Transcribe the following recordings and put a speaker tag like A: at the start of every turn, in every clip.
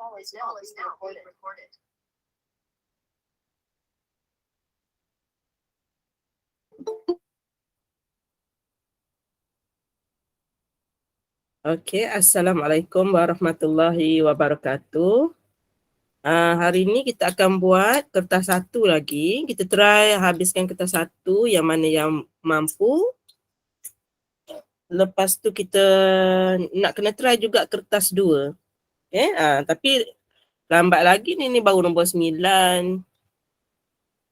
A: Okey, Assalamualaikum warahmatullahi wabarakatuh. Hari ni kita akan buat kertas satu lagi. Kita try habiskan kertas satu yang mana yang mampu. Lepas tu kita nak kena try juga kertas dua. Okay, tapi lambat lagi ni baru nombor 9.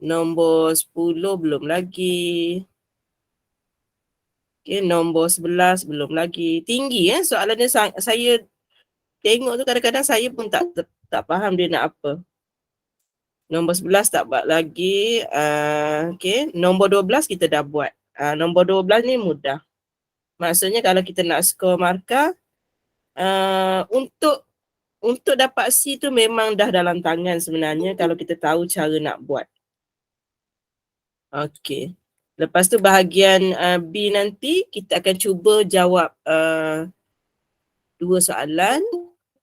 A: Nombor 10 belum lagi. Okay, nombor 11 belum lagi. Tinggi soalan dia, saya tengok tu kadang-kadang saya pun tak faham dia nak apa. Nombor 11 tak buat lagi. Okay, nombor 12 kita dah buat. Nombor 12 ni mudah. Maksudnya kalau kita nak skor markah, untuk dapat C tu memang dah dalam tangan sebenarnya kalau kita tahu cara nak buat. Okay. Lepas tu bahagian B nanti kita akan cuba jawab dua soalan.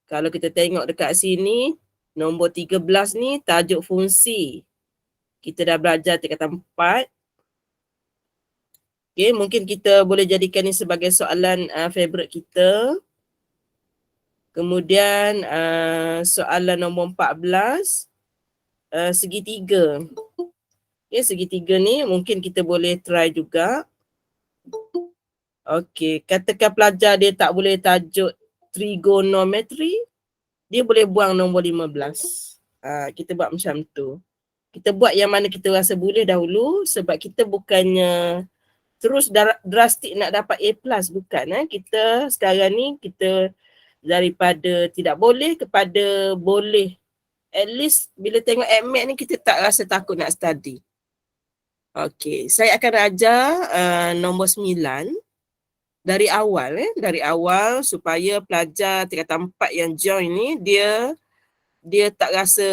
A: Kalau kita tengok dekat sini, nombor 13 ni tajuk fungsi. Kita dah belajar tingkatan 4. Okay, mungkin kita boleh jadikan ni sebagai soalan favourite kita. Kemudian soalan nombor 14, segitiga. Okay, segitiga ni mungkin kita boleh try juga. Okey, katakan pelajar dia tak boleh tajuk trigonometry, dia boleh buang nombor 15. Kita buat macam tu. Kita buat yang mana kita rasa boleh dahulu sebab kita bukannya terus drastik nak dapat A+, bukan. Kita sekarang ni kita daripada tidak boleh kepada boleh. At least bila tengok AdMath ni kita tak rasa takut nak study. Okey, saya akan ajar nombor 9 dari awal supaya pelajar tingkatan 4 yang join ni dia tak rasa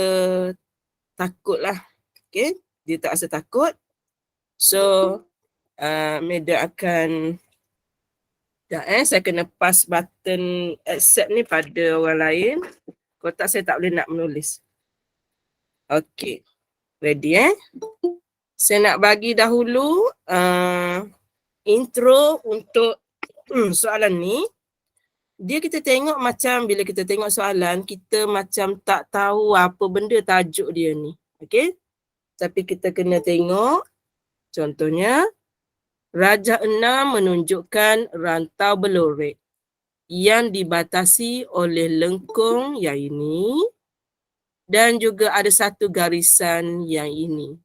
A: takut lah. Okey, dia tak rasa takut. So Meda akan saya kena pass button accept ni pada orang lain. Kalau tak saya tak boleh nak menulis. Okey, ready Saya nak bagi dahulu intro untuk soalan ni. Dia kita tengok macam bila kita tengok soalan, kita macam tak tahu apa benda tajuk dia ni. Okey? Tapi kita kena tengok. Contohnya, Raja 6 menunjukkan rantau belorek yang dibatasi oleh lengkung yang ini dan juga ada satu garisan yang ini.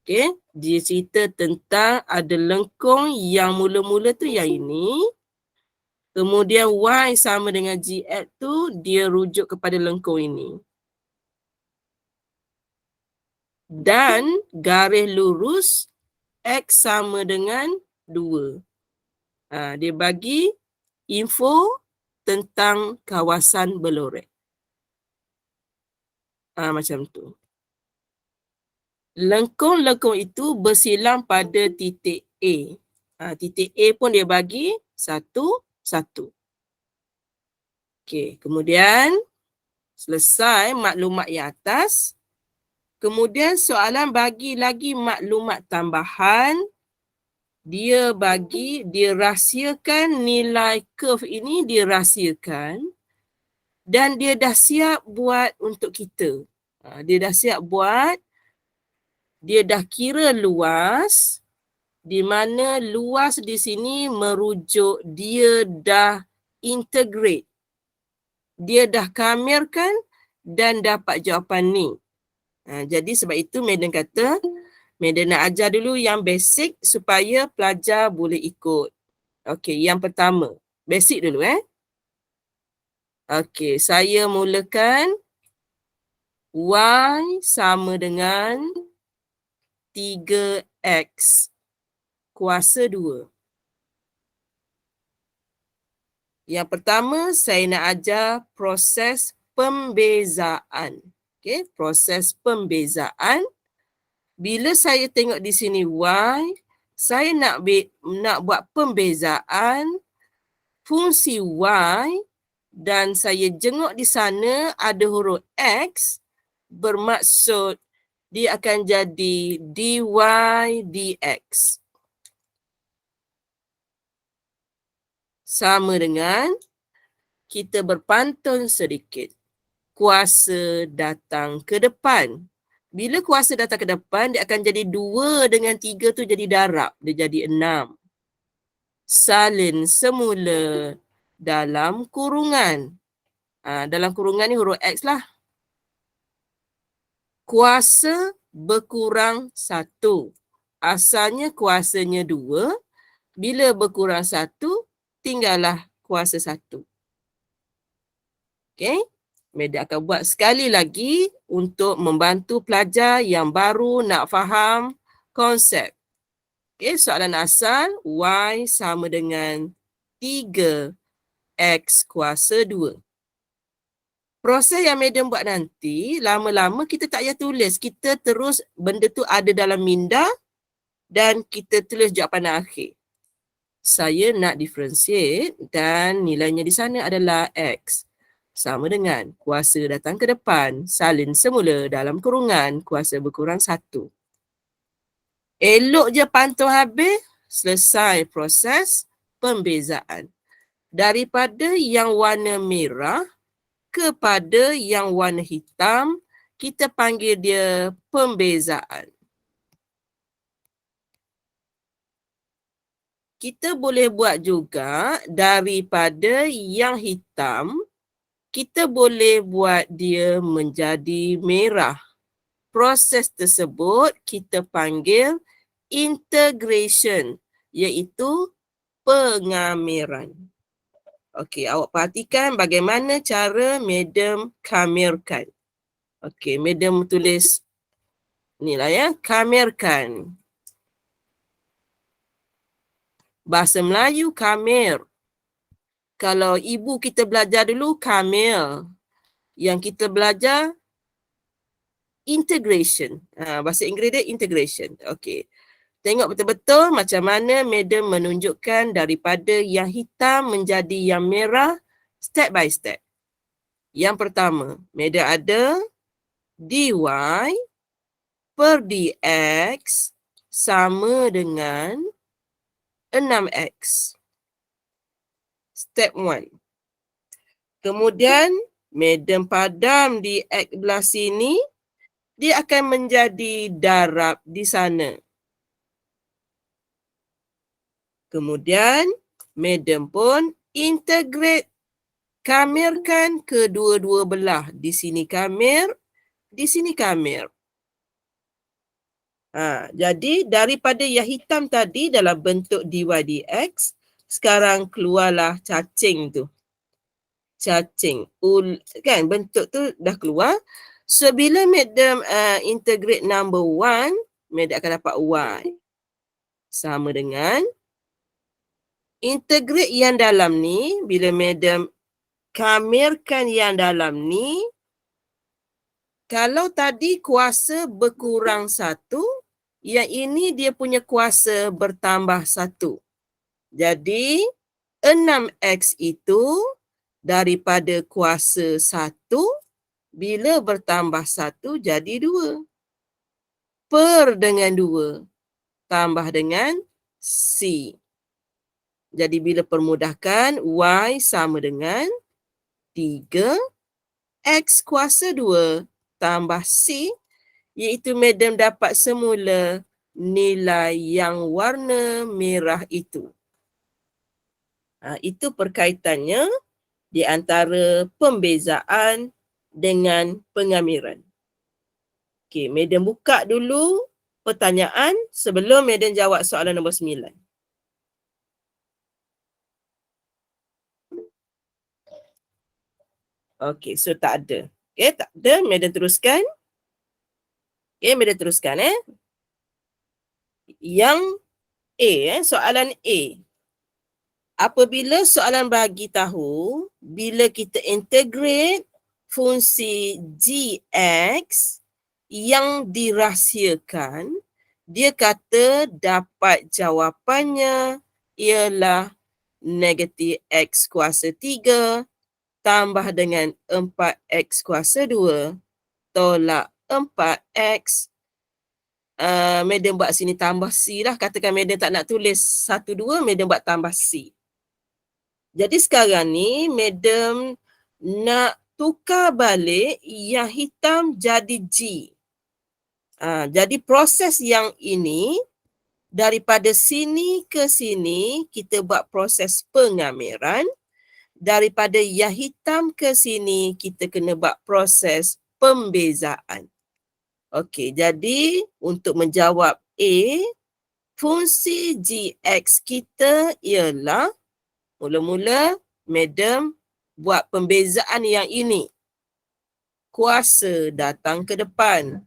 A: Okay, dia cerita tentang ada lengkung yang mula-mula tu yang ini. Kemudian Y sama dengan GX tu dia rujuk kepada lengkung ini. Dan garis lurus X sama dengan 2. Dia bagi info tentang kawasan belorek. Macam tu. Lengkung-lengkung itu bersilang pada titik A. Titik A pun dia bagi 1, 1. Okey, kemudian selesai maklumat yang atas. Kemudian soalan bagi lagi maklumat tambahan. Dia rahsiakan nilai curve ini, dia rahsiakan. Dan dia dah siap buat untuk kita. Dia dah siap buat. Dia dah kira luas, di mana luas di sini merujuk dia dah integrate. Dia dah kamirkan dan dapat jawapan ni. Jadi sebab itu Madam kata, Madam nak ajar dulu yang basic supaya pelajar boleh ikut. Okey, yang pertama, basic dulu Okey, saya mulakan Y sama dengan 3X kuasa 2. Yang pertama, saya nak ajar proses pembezaan. Okey, proses pembezaan. Bila saya tengok di sini Y, saya nak buat pembezaan fungsi Y dan saya jenguk di sana ada huruf X, bermaksud dia akan jadi dy dx. Sama dengan kita berpantun sedikit. Kuasa datang ke depan. Bila kuasa datang ke depan, dia akan jadi 2 dengan 3 tu jadi darab. Dia jadi 6. Salin semula dalam kurungan. Dalam kurungan ni huruf X lah. Kuasa berkurang 1. Asalnya kuasanya 2. Bila berkurang 1, tinggallah kuasa 1. Okey. Medan akan buat sekali lagi untuk membantu pelajar yang baru nak faham konsep. Okey, soalan asal Y sama dengan 3X kuasa 2. Proses yang Madam buat nanti, lama-lama kita tak payah tulis. Kita terus benda tu ada dalam minda dan kita tulis jawapan akhir. Saya nak differentiate dan nilainya di sana adalah X. Sama dengan kuasa datang ke depan, salin semula dalam kurungan, kuasa berkurang 1. Elok je pantun habis, selesai proses pembezaan. Daripada yang warna merah kepada yang warna hitam, kita panggil dia pembezaan. Kita boleh buat juga daripada yang hitam, kita boleh buat dia menjadi merah. Proses tersebut kita panggil integration, iaitu pengamiran. Okey, awak perhatikan bagaimana cara Madam kamirkan. Okey, Madam tulis ni lah ya, kamirkan. Bahasa Melayu kamir. Kalau ibu kita belajar dulu kamil. Yang kita belajar integration. Bahasa Inggeris dia integration. Okey. Tengok betul-betul macam mana Madam menunjukkan daripada yang hitam menjadi yang merah step by step. Yang pertama, Madam ada dy per dx sama dengan 6x. Step 1. Kemudian, Madam padam di X belah sini, dia akan menjadi darab di sana. Kemudian, Madam pun integrate, kamirkan kedua-dua belah. Di sini kamir, di sini kamir. Jadi, daripada yang hitam tadi dalam bentuk dy dx, sekarang keluarlah cacing tu. Cacing. Kan, bentuk tu dah keluar. So, bila Madam integrate number 1, Madam akan dapat y. Sama dengan integrate yang dalam ni, bila Madam kamirkan yang dalam ni, kalau tadi kuasa berkurang 1, yang ini dia punya kuasa bertambah 1. Jadi, 6x itu daripada kuasa 1, bila bertambah 1 jadi 2. Per dengan 2, tambah dengan C. Jadi bila permudahkan, Y sama dengan 3X kuasa 2 tambah C, iaitu Madam dapat semula nilai yang warna merah itu. Itu perkaitannya di antara pembezaan dengan pengamiran. Okey, Madam buka dulu pertanyaan sebelum Madam jawab soalan nombor 9. Okey, so tak ada. Okey, tak ada. Madam teruskan. Okey, Madam teruskan. Yang A, soalan A. Apabila soalan bagi tahu, bila kita integrate fungsi gx yang dirahsiakan, dia kata dapat jawapannya ialah negatif x kuasa 3 tambah dengan 4x kuasa 2 tolak 4x. Madam buat sini tambah C lah. Katakan Madam tak nak tulis 1, 2, Madam buat tambah C. Jadi sekarang ni Madam nak tukar balik yang hitam jadi G. Jadi proses yang ini, daripada sini ke sini, kita buat proses pengamiran. Daripada yang hitam ke sini, kita kena buat proses pembezaan. Okey, jadi untuk menjawab A, fungsi GX kita ialah, mula-mula Madam buat pembezaan yang ini. Kuasa datang ke depan.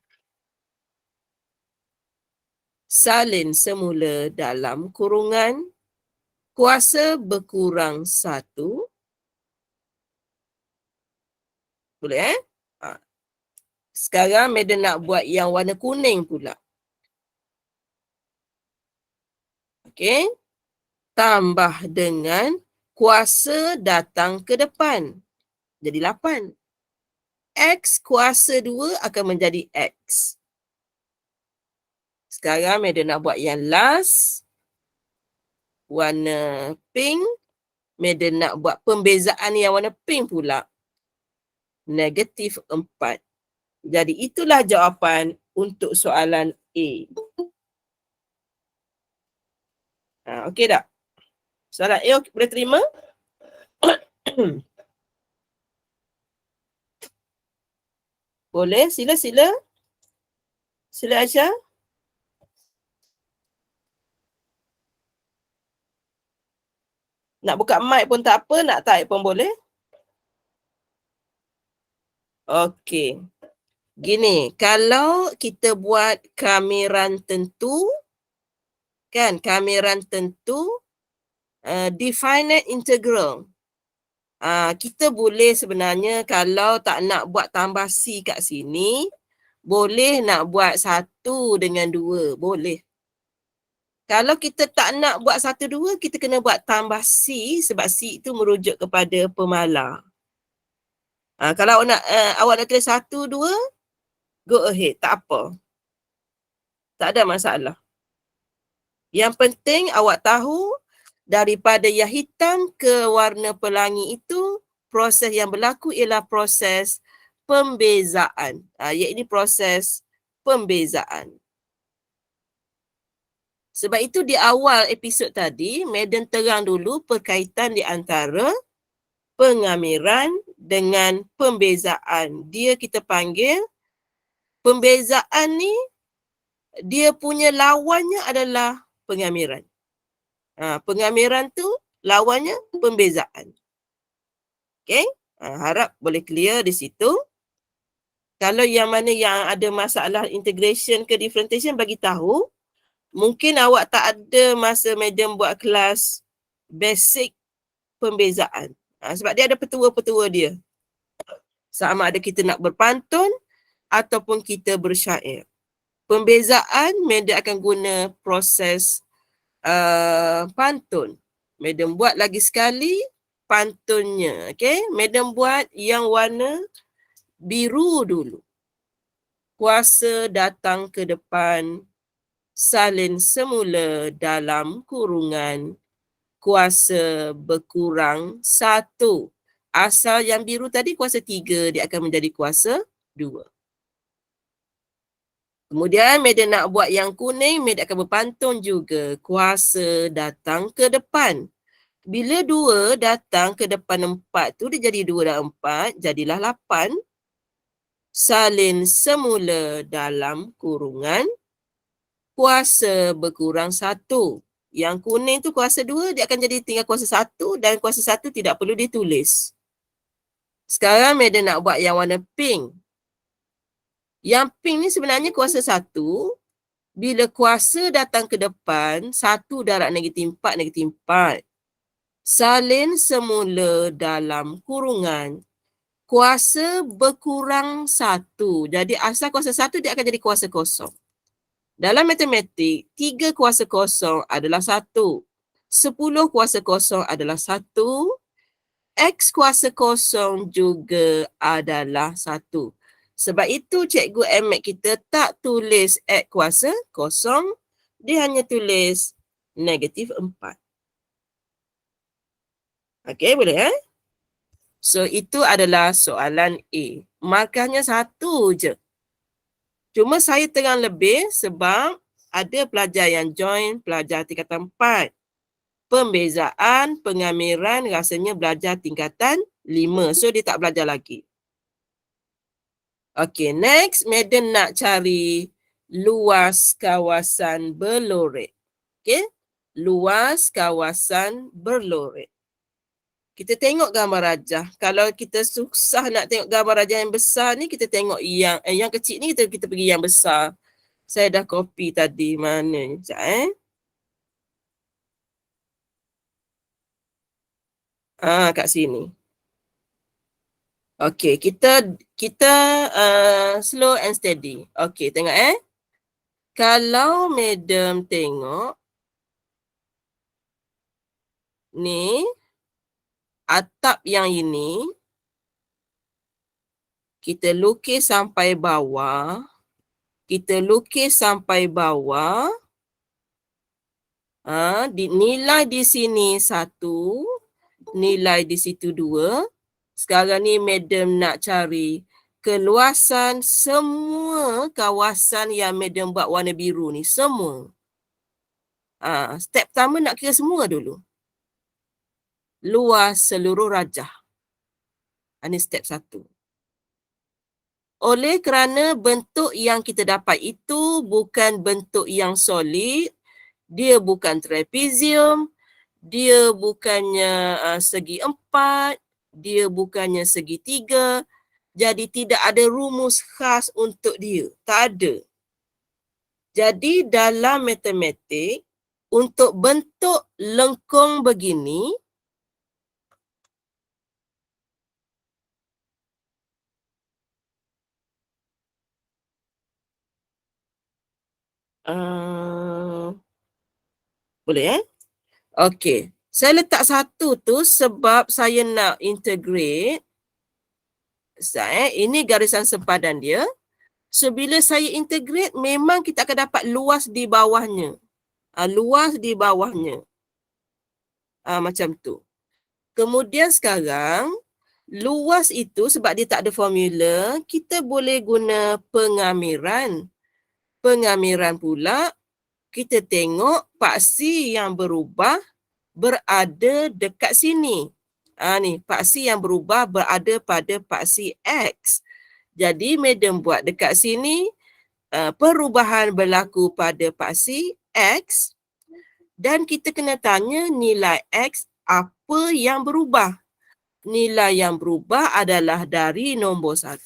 A: Salin semula dalam kurungan. Kuasa berkurang 1. Boleh Sekarang Madam nak buat yang warna kuning pula. Okey. Tambah dengan kuasa datang ke depan. Jadi 8. X kuasa 2 akan menjadi X. Sekarang Madam nak buat yang last. Warna pink. Madam nak buat pembezaan yang warna pink pula. -4. Jadi itulah jawapan untuk soalan A. Okey tak? Soalan A boleh terima? Boleh, sila. Sila Aisyah. Nak buka mic pun tak apa, nak type pun boleh. Okey. Gini, kalau kita buat kamiran tentu, kan, kamiran tentu, definite integral. Kita boleh sebenarnya kalau tak nak buat tambah C kat sini, boleh nak buat 1 dengan 2, boleh. Kalau kita tak nak buat 1, 2, kita kena buat tambah C sebab C itu merujuk kepada pemalar. Kalau awak nak tulis 1, 2, go ahead, tak apa. Tak ada masalah. Yang penting awak tahu daripada yang hitam ke warna pelangi itu, proses yang berlaku ialah proses pembezaan. Iaitu proses pembezaan. Sebab itu di awal episod tadi, Madam terang dulu perkaitan di antara pengamiran dengan pembezaan. Dia kita panggil, pembezaan ni, dia punya lawannya adalah pengamiran. Pengamiran tu lawannya pembezaan. Okey? Harap boleh clear di situ. Kalau yang mana yang ada masalah integration ke differentiation, bagi tahu. Mungkin awak tak ada masa Madam buat kelas basic pembezaan. Sebab dia ada petua-petua dia. Sama ada kita nak berpantun ataupun kita bersyair. Pembezaan, Madam akan guna proses pantun. Madam buat lagi sekali pantunnya. Okay? Madam buat yang warna biru dulu. Kuasa datang ke depan, salin semula dalam kurungan, kuasa berkurang 1. Asal yang biru tadi kuasa 3, dia akan menjadi kuasa 2. Kemudian Madam nak buat yang kuning, Madam akan berpantun juga. Kuasa datang ke depan. Bila 2 datang ke depan 4 tu, dia jadi 2 dan 4, jadilah 8. Salin semula dalam kurungan, kuasa berkurang 1. Yang kuning tu kuasa 2, dia akan jadi tinggal kuasa 1 dan kuasa 1 tidak perlu ditulis. Sekarang Madam nak buat yang warna pink. Yang pink ni sebenarnya kuasa 1. Bila kuasa datang ke depan, 1 darab -4, -4. Salin semula dalam kurungan. Kuasa berkurang 1. Jadi asal kuasa 1 dia akan jadi kuasa kosong. Dalam matematik, 3 kuasa kosong adalah 1. 10 kuasa kosong adalah 1. X kuasa kosong juga adalah 1. Sebab itu Cikgu Amat kita tak tulis X kuasa kosong, dia hanya tulis negatif 4. Okey, boleh So, itu adalah soalan A. Markahnya 1 je. Cuma saya terang lebih sebab ada pelajar yang join pelajar tingkatan 4. Pembezaan, pengamiran rasanya belajar tingkatan 5. So, dia tak belajar lagi. Okey, next, Madam nak cari luas kawasan berlorek. Okey, luas kawasan berlorek. Kita tengok gambar rajah. Kalau kita susah nak tengok gambar rajah yang besar ni, kita tengok yang kecil ni, kita pergi yang besar. Saya dah copy tadi mana ni. Sekejap kat sini. Okey, kita slow and steady. Okey, tengok Kalau Madam tengok ni atap yang ini, kita lukis sampai bawah. Kita lukis sampai bawah. Nilai di sini 1, nilai di situ 2. Sekarang ni Madam nak cari keluasan semua kawasan yang Madam buat warna biru ni. Semua. Step pertama nak kira semua dulu. Luas seluruh rajah. Ini step 1. Oleh kerana bentuk yang kita dapat itu bukan bentuk yang solid, dia bukan trapezium, dia bukannya segi 4, dia bukannya segitiga, jadi tidak ada rumus khas untuk dia. Tak ada. Jadi dalam matematik, untuk bentuk lengkung begini, boleh Okey. Saya letak 1 tu sebab saya nak integrate. Ini garisan sempadan dia. So, bila saya integrate, memang kita akan dapat luas di bawahnya. Luas di bawahnya. Macam tu. Kemudian sekarang, luas itu sebab dia tak ada formula, kita boleh guna pengamiran. Pengamiran pula, kita tengok paksi yang berubah berada dekat sini. Ni, paksi yang berubah berada pada paksi X. Jadi, Madam buat dekat sini, perubahan berlaku pada paksi X dan kita kena tanya nilai X apa yang berubah. Nilai yang berubah adalah dari nombor 1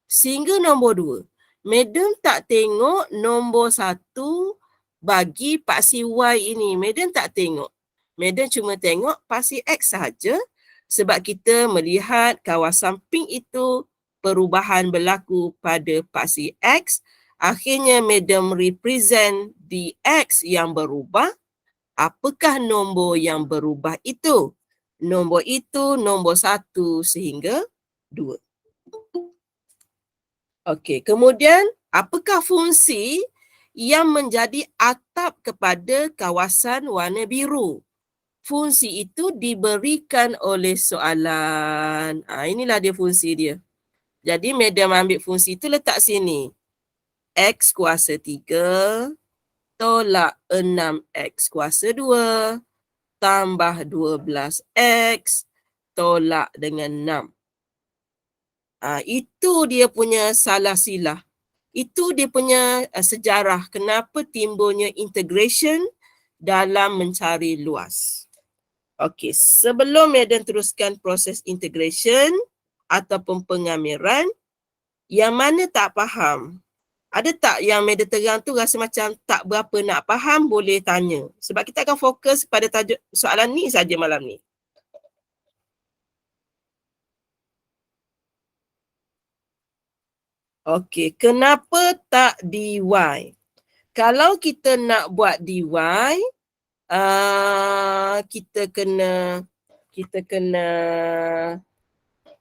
A: sehingga nombor 2. Madam tak tengok nombor 1 bagi paksi Y ini. Madam tak tengok. Madam cuma tengok paksi X sahaja sebab kita melihat kawasan pink itu perubahan berlaku pada paksi X. Akhirnya Madam represent di X yang berubah. Apakah nombor yang berubah itu? Nombor itu nombor 1 sehingga 2. Okey, kemudian apakah fungsi yang menjadi atap kepada kawasan warna biru? Fungsi itu diberikan oleh soalan. Inilah dia fungsi dia. Jadi, Madam ambil fungsi itu letak sini. X kuasa 3 tolak 6X kuasa 2 tambah 12X tolak dengan 6. Itu dia punya salah silah. Itu dia punya sejarah kenapa timbulnya integration dalam mencari luas. Okey, sebelum Madam teruskan proses integration ataupun pengamiran, yang mana tak faham? Ada tak yang Madam terang tu rasa macam tak berapa nak faham, boleh tanya. Sebab kita akan fokus pada tajuk soalan ni saja malam ni. Okey, kenapa tak dy? Kalau kita nak buat dy, kita kena kita kena,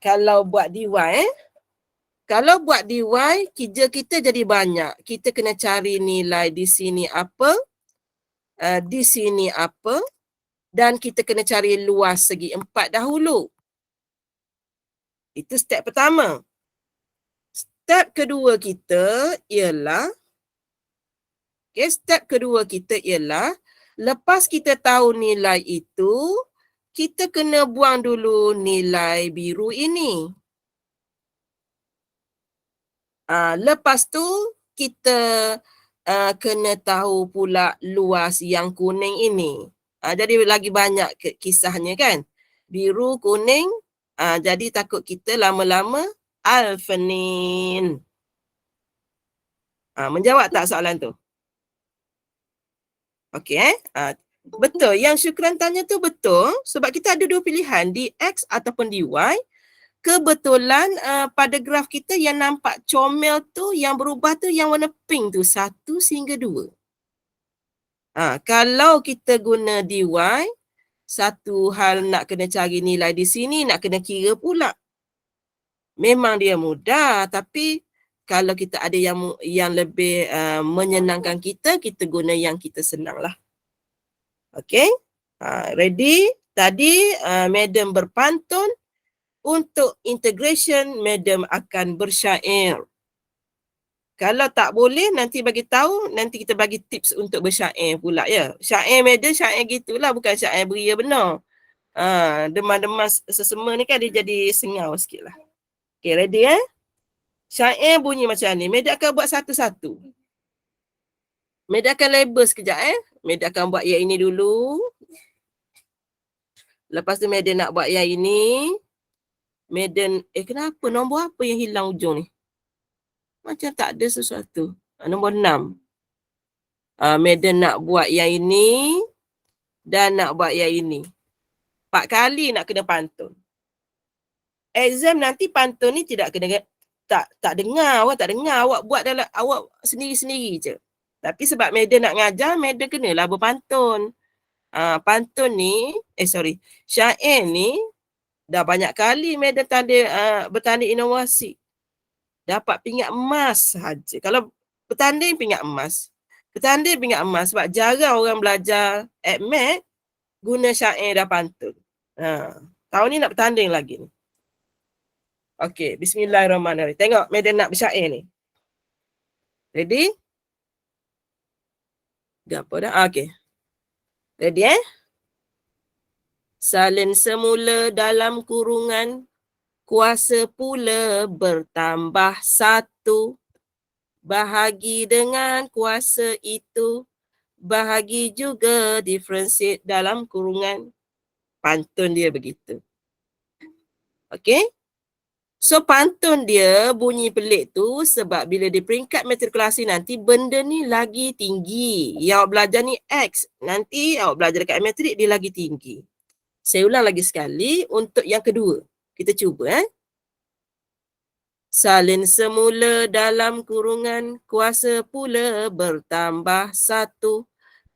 A: kalau buat dy kalau buat dy, kerja kita jadi banyak. Kita kena cari nilai di sini apa, di sini apa, dan kita kena cari luas segi 4 dahulu. Itu step pertama. Step kedua kita ialah, step kedua kita ialah, lepas kita tahu nilai itu, kita kena buang dulu nilai biru ini. Lepas tu kita kena tahu pula luas yang kuning ini. Jadi lagi banyak kisahnya kan. Biru, kuning. Jadi takut kita lama-lama alphenin. Menjawab tak soalan tu? Okey. Betul. Yang Syukran tanya tu betul. Sebab kita ada dua pilihan. Di X ataupun di Y. Kebetulan pada graf kita yang nampak comel tu, yang berubah tu yang warna pink tu, 1 sehingga 2. Kalau kita guna dy, satu hal nak kena cari nilai di sini, nak kena kira pula. Memang dia mudah, tapi kalau kita ada yang lebih menyenangkan kita guna yang kita senang lah. Okay? Ready? Tadi Madam berpantun. Untuk integration, Madam akan bersyair. Kalau tak boleh, nanti bagi tahu, nanti kita bagi tips untuk bersyair pula ya. Syair Madam, syair gitulah, bukan syair beria benar. Demam-demam sesama ni kan dia jadi sengau sikit lah. Okay, ready Syair bunyi macam ni. Madam akan buat satu-satu. Madam akan label sekejap Madam akan buat yang ini dulu. Lepas tu Madam nak buat yang ini. Madam, kenapa? Nombor apa yang hilang ujung ni? Macam tak ada sesuatu. Nombor 6. Madam nak buat yang ini. Dan nak buat yang ini. 4 kali nak kena pantun. Exam nanti pantun ni tidak kena, tak dengar. Awak tak dengar. Awak buat dalam, awak sendiri-sendiri je. Tapi sebab Madam nak ngajar, Madam kenalah berpantun. Pantun ni, syair ni, dah banyak kali Madam bertanding inovasi. Dapat pingat emas sahaja. Kalau bertanding pingat emas. Bertanding pingat emas sebab jarang orang belajar at math guna syair dan pantun. Tahun ni nak bertanding lagi ni. Okey, bismillahirrahmanirrahim. Tengok Madam nak bersyair ni. Ready? Gapo dah? Okey. Ready Salin semula dalam kurungan, kuasa pula bertambah 1. Bahagi dengan kuasa itu, bahagi juga differentiate dalam kurungan. Pantun dia begitu. Okey? So pantun dia bunyi pelik tu sebab bila di peringkat matrikulasi nanti benda ni lagi tinggi. Yang awak belajar ni X, nanti awak belajar dekat matrik dia lagi tinggi. Saya ulang lagi sekali untuk yang kedua. Kita cuba Salin semula dalam kurungan, kuasa pula bertambah 1.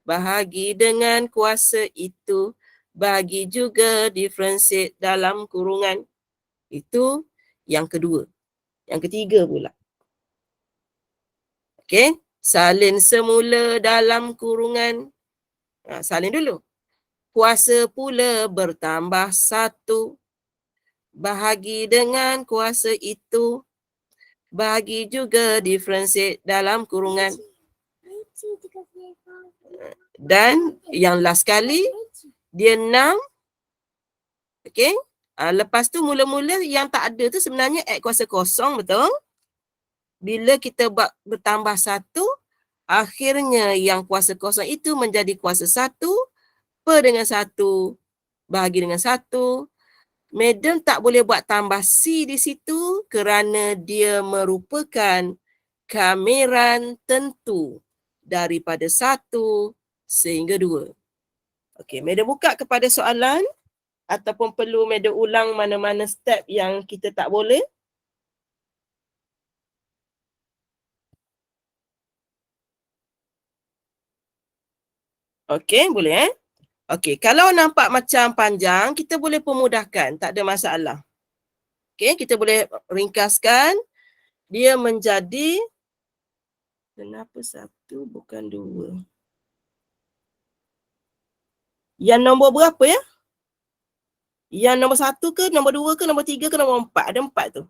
A: Bahagi dengan kuasa itu, bahagi juga differentiate dalam kurungan. Itu yang kedua. Yang ketiga pula. Okey, salin semula dalam kurungan. Salin dulu. Kuasa pula bertambah 1. Bahagi dengan kuasa itu, bahagi juga differentiate dalam kurungan. Dan yang last kali, dia 6. Okey. Lepas tu mula-mula yang tak ada tu sebenarnya X kuasa kosong, betul? Bila kita buat bertambah 1, akhirnya yang kuasa kosong itu menjadi kuasa 1, per dengan 1, bahagi dengan 1. Madam tak boleh buat tambah C di situ kerana dia merupakan kameran tentu daripada 1 sehingga 2. Okey, Madam buka kepada soalan ataupun perlu Madam ulang mana-mana step yang kita tak boleh. Okey, boleh Okey, kalau nampak macam panjang, kita boleh pemudahkan, tak ada masalah. Okey, kita boleh ringkaskan. Dia menjadi, kenapa 1 bukan 2? Yang nombor berapa ya? Yang nombor 1 ke, nombor 2 ke, nombor 3 ke, nombor 4? Ada 4 tu.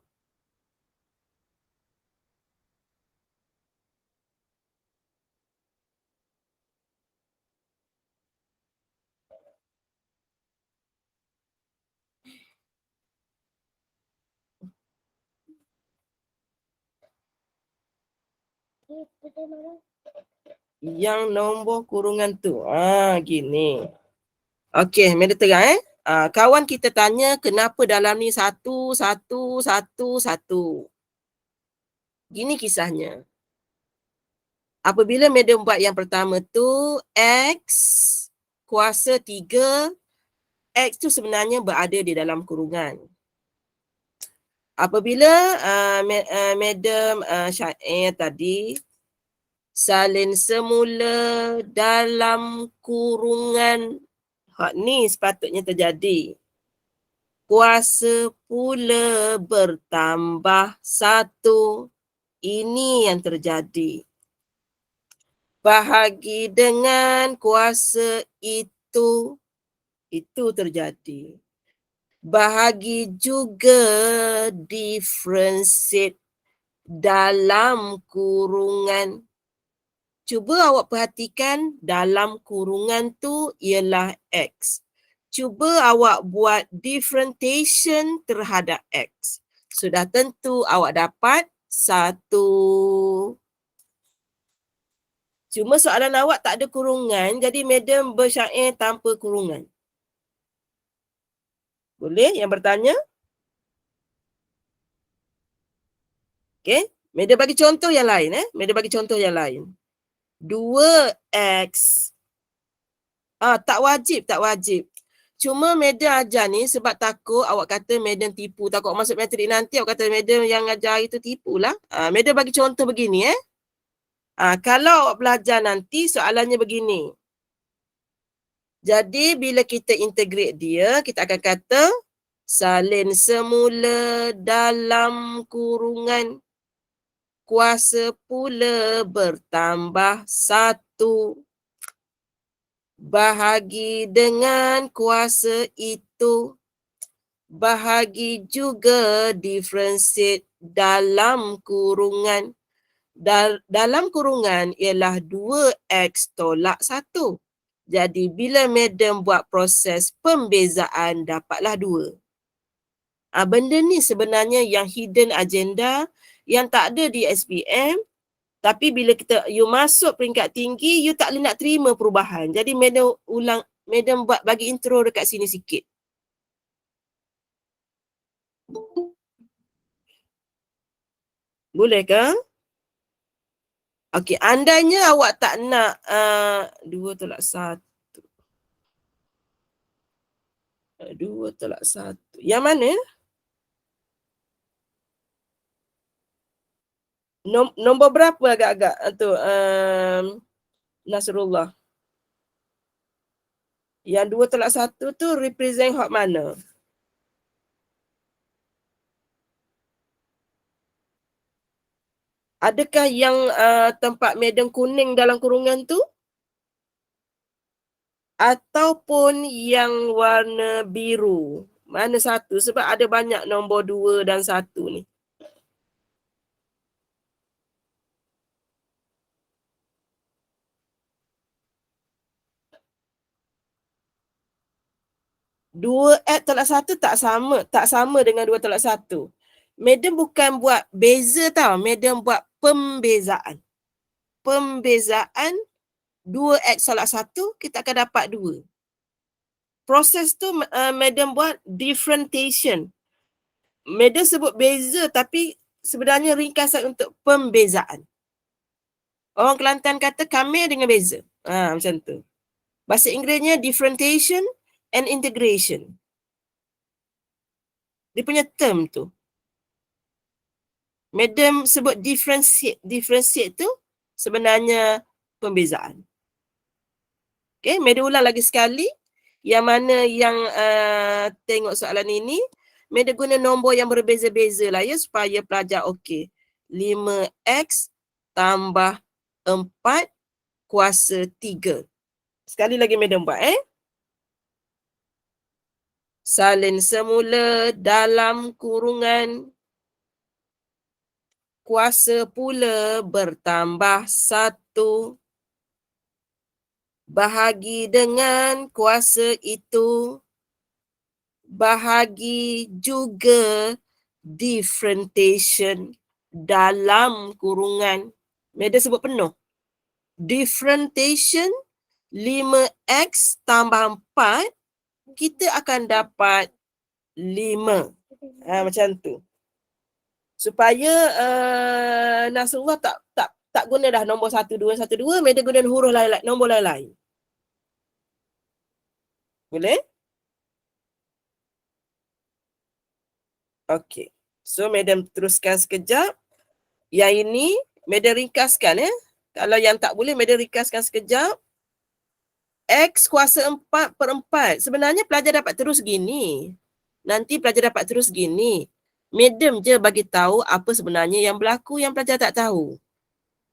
A: Yang nombor kurungan tu. Gini. Okey, Meda terang kawan kita tanya kenapa dalam ni 1, 1, 1, 1. Gini kisahnya. Apabila Meda buat yang pertama tu, X kuasa 3, X tu sebenarnya berada di dalam kurungan. Apabila Madam Syair tadi, salin semula dalam kurungan, ni sepatutnya terjadi. Kuasa pula bertambah 1. Ini yang terjadi. Bahagi dengan kuasa itu terjadi. Bahagi juga differentiate dalam kurungan. Cuba awak perhatikan dalam kurungan tu ialah X. Cuba awak buat differentiation terhadap X. Sudah tentu awak dapat 1. Cuma soalan awak tak ada kurungan, jadi Madam bersyair tanpa kurungan. Boleh yang bertanya? Okey, Madam bagi contoh yang lain. Madam bagi contoh yang lain. 2X. Tak wajib. Cuma Madam ajar ni sebab takut awak kata Madam tipu. Takut masuk matrik nanti awak kata Madam yang ajar itu tipulah. Madam bagi contoh begini. Kalau awak belajar nanti soalannya begini. Jadi bila kita integrate dia, kita akan kata salin semula dalam kurungan, kuasa pula bertambah 1. Bahagi dengan kuasa itu, bahagi juga differentiate dalam kurungan. Dalam kurungan ialah 2X tolak 1. Jadi bila Madam buat proses pembezaan, dapatlah 2. Benda ni sebenarnya yang hidden agenda, yang tak ada di SPM. Tapi bila you masuk peringkat tinggi, you tak boleh nak terima perubahan. Jadi Madam buat bagi intro dekat sini sikit. Boleh ke? Okey, andainya awak tak nak 2 tolak 1. 2 tolak 1. Yang mana? Nombor berapa agak-agak tu? Nasrullah. Yang 2 tolak 1 tu represent hak mana? Adakah yang tempat Madam kuning dalam kurungan tu? Ataupun yang warna biru? Mana satu? Sebab ada banyak nombor 2 dan 1 ni. Dua tolak 1 tak sama dengan 2 tolak 1. Madam bukan buat beza tau. Madam buat pembezaan. Pembezaan 2X tolak 1, kita akan dapat 2. Proses tu Madam buat differentiation. Madam sebut beza tapi sebenarnya ringkasan untuk pembezaan. Orang Kelantan kata kamir dengan beza. Macam tu. Bahasa Inggerisnya differentiation and integration. Dia punya term tu. Madam sebut differentiate tu sebenarnya pembezaan. Okay, Madam ulang lagi sekali. Yang mana yang tengok soalan ini, Meda guna nombor yang berbeza-beza lah ya supaya pelajar okey. 5x tambah 4 kuasa 3. Sekali lagi Meda buat salin semula dalam kurungan kuasa pula bertambah 1 bahagi dengan kuasa itu bahagi juga differentiation dalam kurungan. Meda sebut penuh. Differentiation 5x tambah 4, kita akan dapat 5. Macam tu. Supaya Nasrullah tak guna dah nombor 1, 2, 1, 2, Meda guna huruf lain-lain, nombor lain-lain. Boleh? Okey. So, Meda teruskan sekejap. Yang ini, Meda ringkaskan ya. Kalau yang tak boleh, Meda ringkaskan sekejap. X kuasa 4/4. Sebenarnya pelajar dapat terus gini. Nanti pelajar dapat terus gini. Madam je bagi tahu apa sebenarnya yang berlaku yang pelajar tak tahu.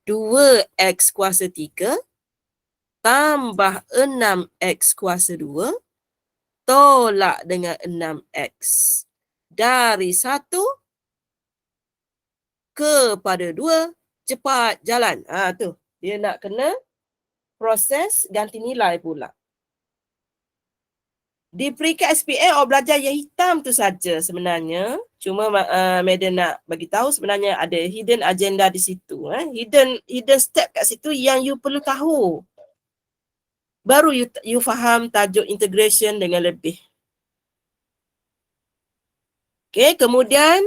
A: 2x kuasa 3 tambah 6x kuasa 2 tolak dengan 6x. Dari 1 kepada 2, cepat jalan. Tu. Dia nak kena proses ganti nilai pula. Di peringkat SPM, awak belajar yang hitam tu saja sebenarnya. Cuma Madam nak bagi tahu sebenarnya ada hidden agenda di situ. Hidden step kat situ yang you perlu tahu. Baru you faham tajuk integration dengan lebih. Okay, kemudian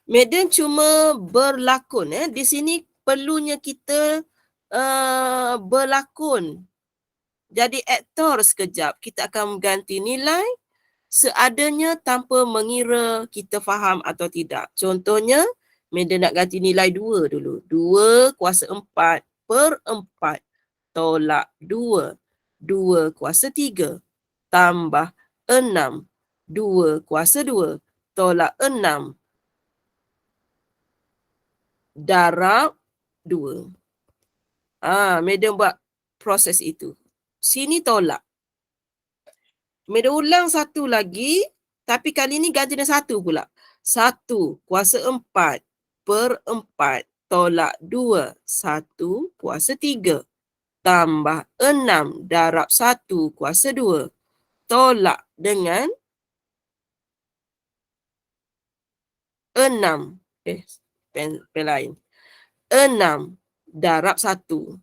A: Madam cuma berlakon. Di sini perlunya kita berlakon. Jadi aktor sekejap. Kita akan ganti nilai seadanya tanpa mengira kita faham atau tidak. Contohnya, Meda nak ganti nilai 2 dulu. 2 kuasa 4/4 tolak 2. 2 kuasa 3 tambah 6. 2 kuasa 2 tolak 6 darab 2. Meda buat proses itu. Sini tolak. Meda ulang satu lagi, tapi kali ni ganti dengan 1 pula. 1 kuasa 4/4 tolak 2. 1 kuasa 3 tambah 6 darab 1 kuasa 2 tolak dengan 6. Pen lain. 6 darab 1.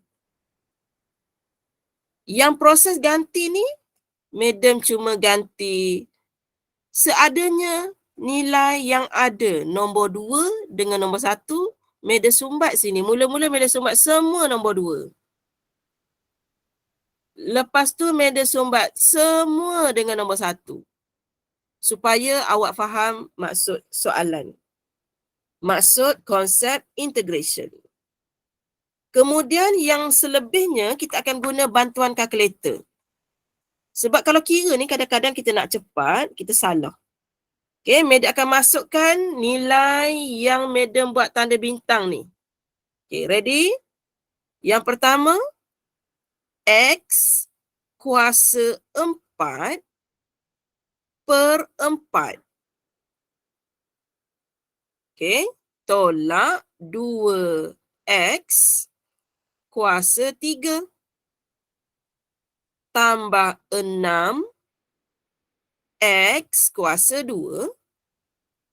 A: Yang proses ganti ni, Madam cuma ganti seadanya nilai yang ada. Nombor 2 dengan nombor 1, Madam sumbat sini. Mula-mula Madam sumbat semua nombor 2. Lepas tu Madam sumbat semua dengan nombor 1. Supaya awak faham maksud soalan. Maksud konsep integration. Kemudian yang selebihnya kita akan guna bantuan kalkulator. Sebab kalau kira ni kadang-kadang kita nak cepat, kita salah. Okay, Madam akan masukkan nilai yang Madam buat tanda bintang ni. Okay, ready? Yang pertama, X kuasa 4/4. Okay, tolak 2X kuasa 3 tambah 6 X kuasa 2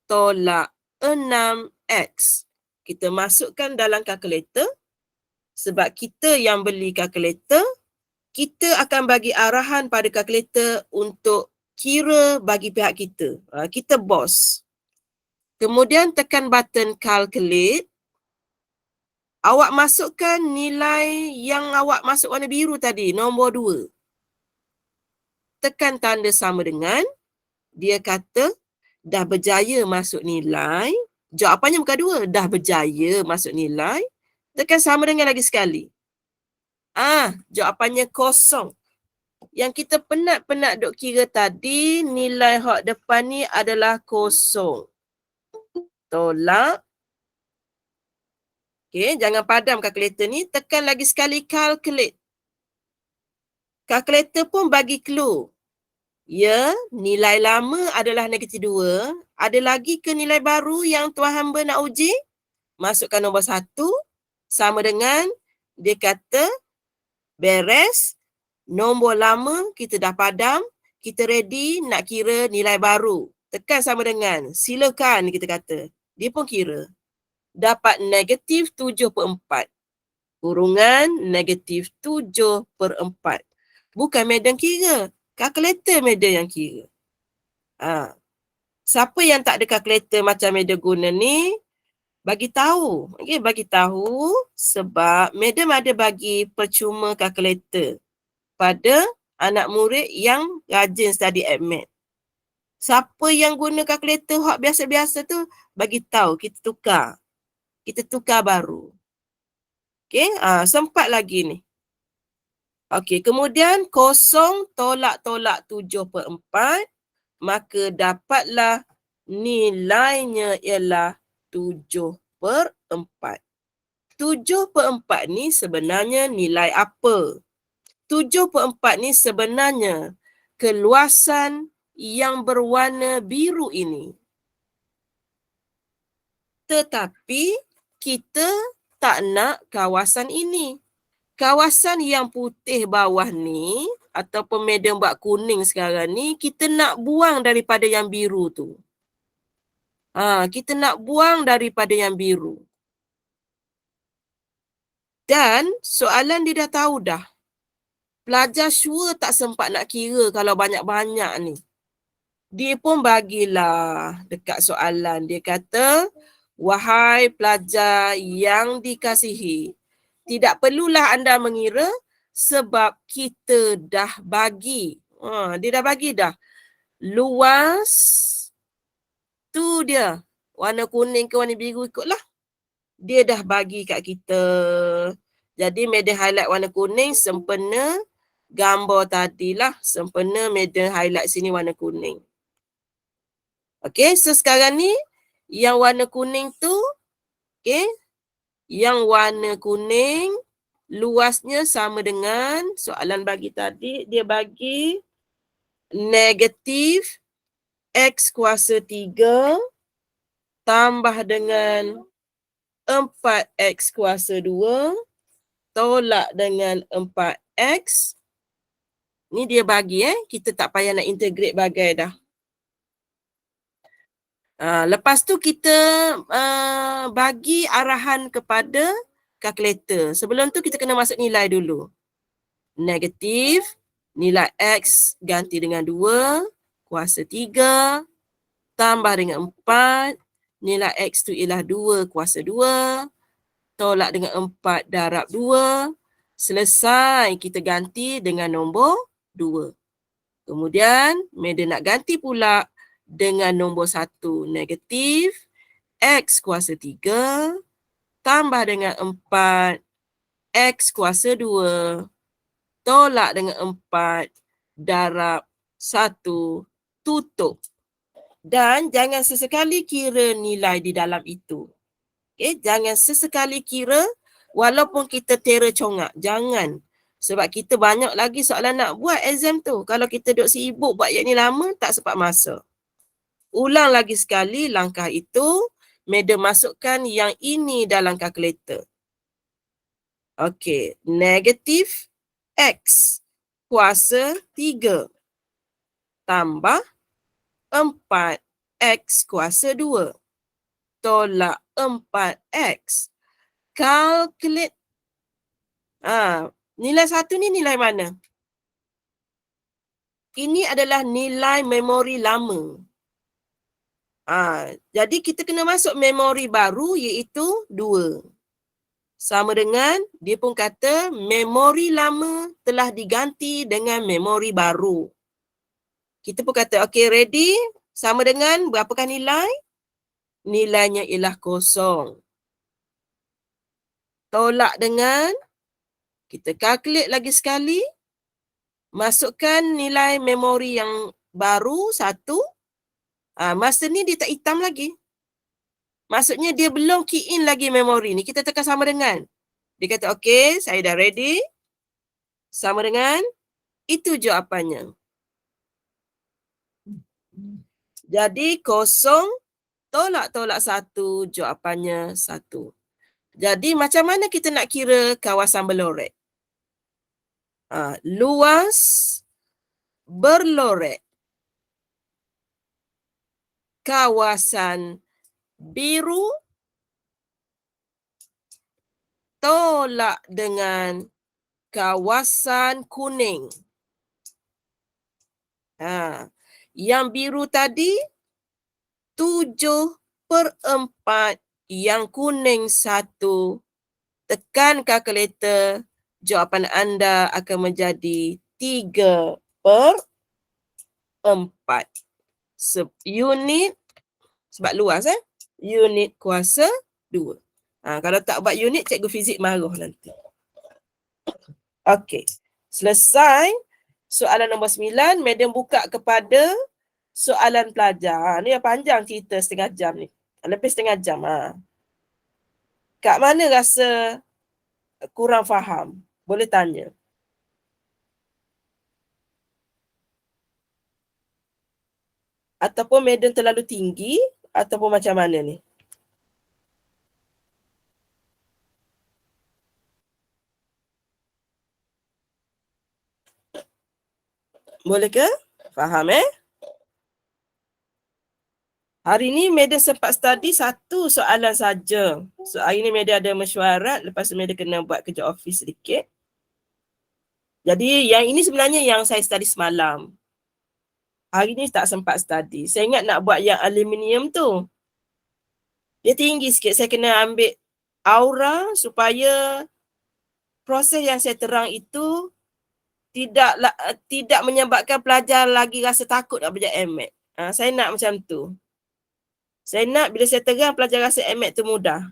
A: tolak 6X. Kita masukkan dalam kalkulator. Sebab kita yang beli kalkulator, kita akan bagi arahan pada kalkulator untuk kira bagi pihak kita. Kita bos. Kemudian tekan button calculate. Awak masukkan nilai yang awak masuk warna biru tadi, nombor 2. Tekan tanda sama dengan, dia kata dah berjaya masuk nilai. Jawapannya bukan 2, dah berjaya masuk nilai. Tekan sama dengan lagi sekali. Jawapannya 0. Yang kita penat-penat duk kira tadi, nilai hak depan ni adalah kosong. Tolak. Okey, jangan padam kalkulator ni. Tekan lagi sekali calculate. Kalkulator pun bagi clue. Ya, nilai lama adalah negatif 2. Ada lagi ke nilai baru yang tuan hamba nak uji? Masukkan nombor 1. Sama dengan dia kata beres. Nombor lama kita dah padam. Kita ready nak kira nilai baru. Tekan sama dengan. Silakan kita kata. Dia pun kira. Dapat negatif 7/4. Kurungan negatif 7/4. Bukan medan kira. Kalkulator medan yang kira. Siapa yang tak ada kalkulator macam medan guna ni, bagi tahu. Okay, bagi tahu sebab madam ada bagi percuma kalkulator pada anak murid yang rajin study admat. Siapa yang guna kalkulator hak biasa-biasa tu, bagi tahu kita tukar. Kita tukar baru. Okey, sempat lagi ni. Okey, kemudian 0 tolak 7/4, maka dapatlah nilainya ialah 7/4. 7/4 ni sebenarnya nilai apa? 7/4 ni sebenarnya keluasan yang berwarna biru ini. Tetapi kita tak nak kawasan ini. Kawasan yang putih bawah ni ataupun medan buat kuning sekarang ni, kita nak buang daripada yang biru tu. Kita nak buang daripada yang biru. Dan soalan dia dah tahu dah. Pelajar sure tak sempat nak kira kalau banyak-banyak ni. Dia pun bagilah dekat soalan. Dia kata, wahai pelajar yang dikasihi, tidak perlulah anda mengira sebab kita dah bagi. Dia dah bagi dah. Luas tu dia. Warna kuning ke warna biru ikutlah. Dia dah bagi kat kita. Jadi medan highlight warna kuning sempena gambar tadilah. Sempena medan highlight sini warna kuning. Okey, so sekarang ni yang warna kuning tu, okey, yang warna kuning luasnya sama dengan soalan bagi tadi, dia bagi negatif X kuasa 3 tambah dengan 4X kuasa 2 tolak dengan 4X. Ni dia bagi kita tak payah nak integrate bagai dah. Lepas tu kita bagi arahan kepada kalkulator. Sebelum tu kita kena masuk nilai dulu. Negatif, nilai X ganti dengan 2, kuasa 3, tambah dengan 4, nilai X tu ialah 2 kuasa 2, tolak dengan 4 darab 2, selesai kita ganti dengan nombor 2. Kemudian, medan nak ganti pula dengan nombor 1, negatif, X kuasa 3, tambah dengan 4, X kuasa 2, tolak dengan 4, darab 1, tutup. Dan jangan sesekali kira nilai di dalam itu. Okay? Jangan sesekali kira walaupun kita tera congak. Jangan. Sebab kita banyak lagi soalan nak buat exam tu. Kalau kita duduk sibuk buat yang ni lama, tak sempat masa. Ulang lagi sekali langkah itu. Madam masukkan yang ini dalam kalkulator. Okey. Negatif X kuasa 3 tambah 4X kuasa 2 tolak 4X. Calculate. Nilai 1 ni nilai mana? Ini adalah nilai memori lama. Jadi kita kena masuk memori baru iaitu 2. Sama dengan dia pun kata memori lama telah diganti dengan memori baru. Kita pun kata okey ready, sama dengan berapakah nilai? Nilainya ialah 0. Tolak dengan, kita calculate lagi sekali. Masukkan nilai memori yang baru 1. Masa ni dia tak hitam lagi. Maksudnya dia belum key in lagi memori ni. Kita tekan sama dengan. Dia kata, okey, saya dah ready. Sama dengan, itu jawapannya. Jadi, 0 tolak 1, jawapannya 1. Jadi, macam mana kita nak kira kawasan berlorek? Luas berlorek. Kawasan biru tolak dengan kawasan kuning. Yang biru tadi 7/4, yang kuning 1. Tekan kalkulator, jawapan anda akan menjadi 3/4. Unit, sebab luas unit kuasa 2. Kalau tak buat unit, cikgu fizik marah nanti. Okey, selesai soalan nombor 9. Madam buka kepada soalan pelajar. Ni yang panjang cerita setengah jam ni. Lebih setengah jam. Kat mana rasa kurang faham? Boleh tanya. Ataupun madam terlalu tinggi, ataupun macam mana ni? Boleh ke? Faham Hari ni madam sempat study 1 soalan saja. So hari ni madam ada mesyuarat, lepas tu madam kena buat kerja office sedikit. Jadi yang ini sebenarnya yang saya study semalam. Hari ni tak sempat study. Saya ingat nak buat yang aluminium tu. Dia tinggi sikit. Saya kena ambil aura supaya proses yang saya terang itu tidak menyebabkan pelajar lagi rasa takut nak belajar MAT. Saya nak macam tu. Saya nak bila saya terang, pelajar rasa MAT tu mudah.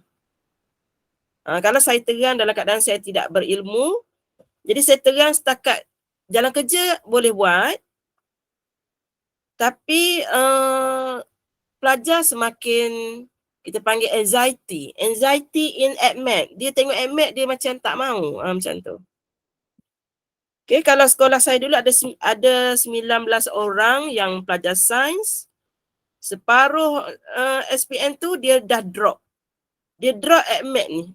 A: Kalau saya terang dalam keadaan saya tidak berilmu, jadi saya terang setakat jalan kerja boleh buat, tapi pelajar semakin kita panggil anxiety in ADMAT. Dia tengok ADMAT, dia macam tak mau. Macam tu. Okay, kalau sekolah saya dulu ada 19 orang yang pelajar sains. Separuh SPM tu dia dah drop. Dia drop ADMAT ni.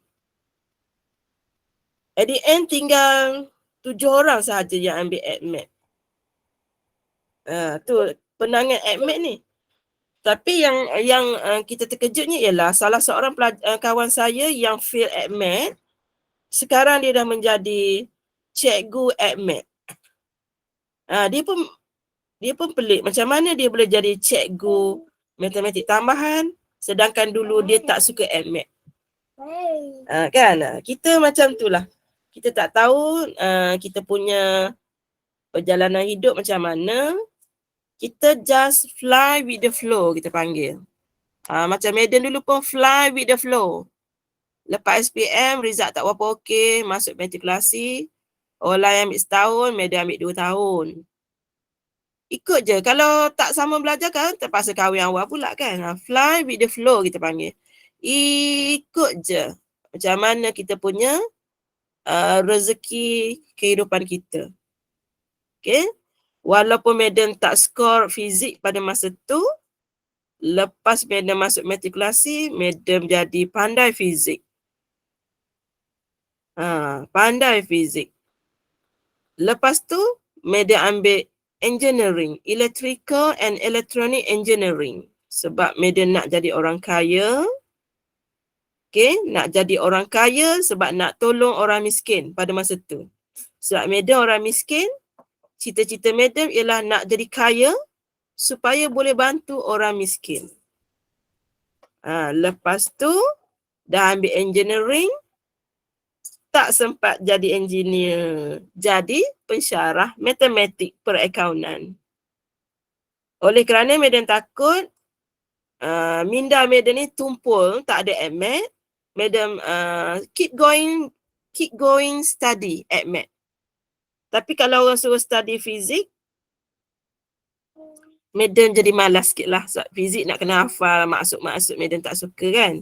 A: At the end tinggal 7 orang sahaja yang ambil ADMAT. Tu penangan ADMAT ni. Tapi yang kita terkejutnya ialah salah seorang kawan saya yang fail ADMAT, sekarang dia dah menjadi cikgu ADMAT. Dia pun pelik. Macam mana dia boleh jadi cikgu matematik tambahan sedangkan dulu dia tak suka ADMAT. Kan? Kita macam itulah. Kita tak tahu kita punya perjalanan hidup macam mana. Kita just fly with the flow, kita panggil. Macam Madam dulu pun fly with the flow. Lepas SPM, result tak berapa okey, masuk matrikulasi. Orang lain ambil setahun, Madam ambil 2 tahun. Ikut je. Kalau tak sama belajar kan, terpaksa kahwin awal pula kan. Fly with the flow, kita panggil. Ikut je. Macam mana kita punya rezeki kehidupan kita. Okay. Walaupun Madam tak skor fizik pada masa tu, lepas Madam masuk matrikulasi, Madam jadi pandai fizik. Pandai fizik. Lepas tu, Madam ambil engineering, electrical and electronic engineering. Sebab Madam nak jadi orang kaya. Okay, nak jadi orang kaya sebab nak tolong orang miskin pada masa tu. Sebab Madam orang miskin, cita-cita Madam ialah nak jadi kaya supaya boleh bantu orang miskin. Lepas tu, dah ambil engineering, tak sempat jadi engineer. Jadi pensyarah matematik perakaunan. Oleh kerana Madam takut, minda Madam ni tumpul, tak ada ADMAT, Madam keep going study ADMAT. Tapi kalau orang suruh study fizik, Madam jadi malas sikit lah. Fizik nak kena hafal maksud-maksud, Madam tak suka kan.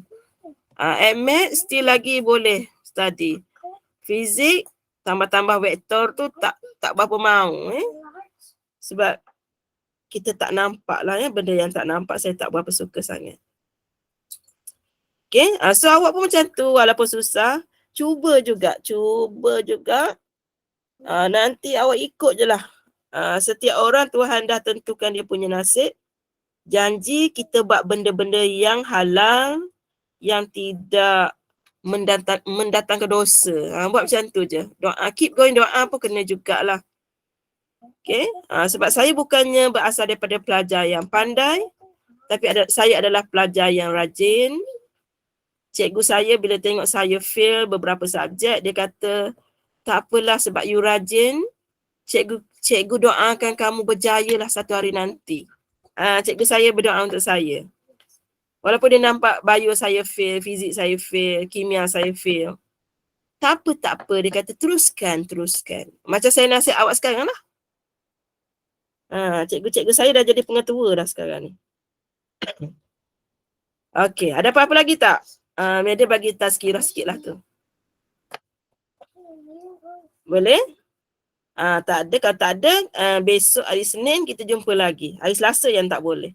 A: Math still lagi boleh study. Fizik tambah-tambah vektor tu tak berapa mau. Sebab kita tak nampak lah benda yang tak nampak saya tak berapa suka sangat. Okay, so awak pun macam tu walaupun susah, cuba juga. Nanti awak ikut je lah. Setiap orang Tuhan dah tentukan dia punya nasib. Janji kita buat benda-benda yang halal, yang tidak mendatangkan dosa. Buat macam tu je. Doa, keep going, doa pun kena jugalah. Okay, sebab saya bukannya berasal daripada pelajar yang pandai, tapi saya adalah pelajar yang rajin. Cikgu saya bila tengok saya fail beberapa subjek, dia kata, tak apalah sebab you rajin, cikgu doakan kamu berjaya lah satu hari nanti. Cikgu saya berdoa untuk saya. Walaupun dia nampak bio saya fail, fizik saya fail, kimia saya fail. Tak apa. Dia kata teruskan. Macam saya nasihat awak sekarang lah. Cikgu-cikgu saya dah jadi pengetua dah sekarang ni. Okey, ada apa-apa lagi tak? Media bagi tazkirah sikit lah tu. Boleh? Tak ada. Kalau tak ada, besok hari Senin kita jumpa lagi. Hari Selasa yang tak boleh.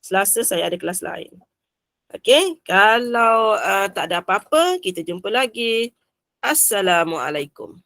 A: Selasa saya ada kelas lain. Okey, kalau tak ada apa-apa, kita jumpa lagi. Assalamualaikum.